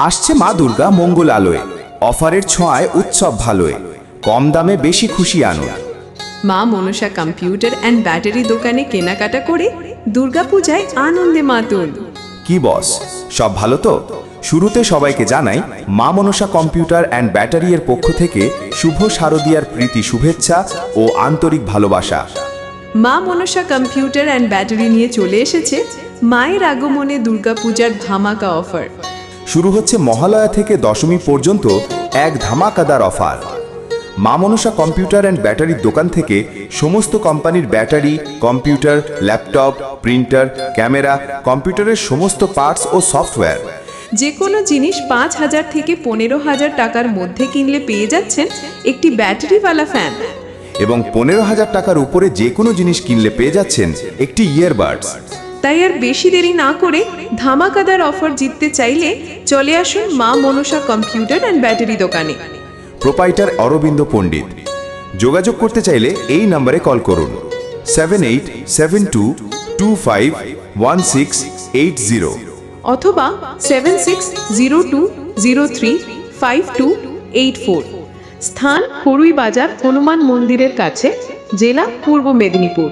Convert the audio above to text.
আসছে মা দুর্গা মঙ্গল আলোয়, অফারের ছোঁয়ায় উৎসব ভালোয়, কম দামে বেশি খুশি আনো। মা মনসা কম্পিউটার অ্যান্ড ব্যাটারি দোকানে কেনাকাটা করে দুর্গাপূজায় আনন্দে মাতুন। কি বস, সব ভালো তো? শুরুতে সবাইকে জানাই মা মনসা কম্পিউটার অ্যান্ড ব্যাটারি এর পক্ষ থেকে শুভ শারদীয়ার প্রীতি শুভেচ্ছা ও আন্তরিক ভালোবাসা। মা মনসা কম্পিউটার অ্যান্ড ব্যাটারি নিয়ে চলে এসেছে মায়ের আগমনে দুর্গাপূজার ধামাকা অফার। শুরু হচ্ছে মহালয়া থেকে দশমী পর্যন্ত এক ধামাকাদার অফার। মা মনসা কম্পিউটার অ্যান্ড ব্যাটারির দোকান থেকে সমস্ত কোম্পানির battery, computer, laptop, printer, camera, কম্পিউটারের সমস্ত পার্টস ও সফটওয়্যার, যে কোনো জিনিস 5,000 থেকে 15,000 টাকার মধ্যে কিনলে পেয়ে যাচ্ছেন একটি ব্যাটারিওয়ালা ফ্যান। এবং 15,000 টাকার উপরে যে কোনো জিনিস কিনলে পেয়ে যাচ্ছেন একটি ইয়ারবাডস। তাই আর বেশি দেরি না করে ধামাকাদার অফার জিততে চাইলে চলে আসুন মা মনসা কম্পিউটার অ্যান্ড ব্যাটারি দোকানে। প্রোপাইটার অরবিন্দ পণ্ডিত। যোগাযোগ করতে চাইলে এই নম্বরে কল করুন 7872251680 অথবা 7602035284। স্থান হরুই বাজার হনুমান মন্দিরের কাছে, জেলা পূর্ব মেদিনীপুর।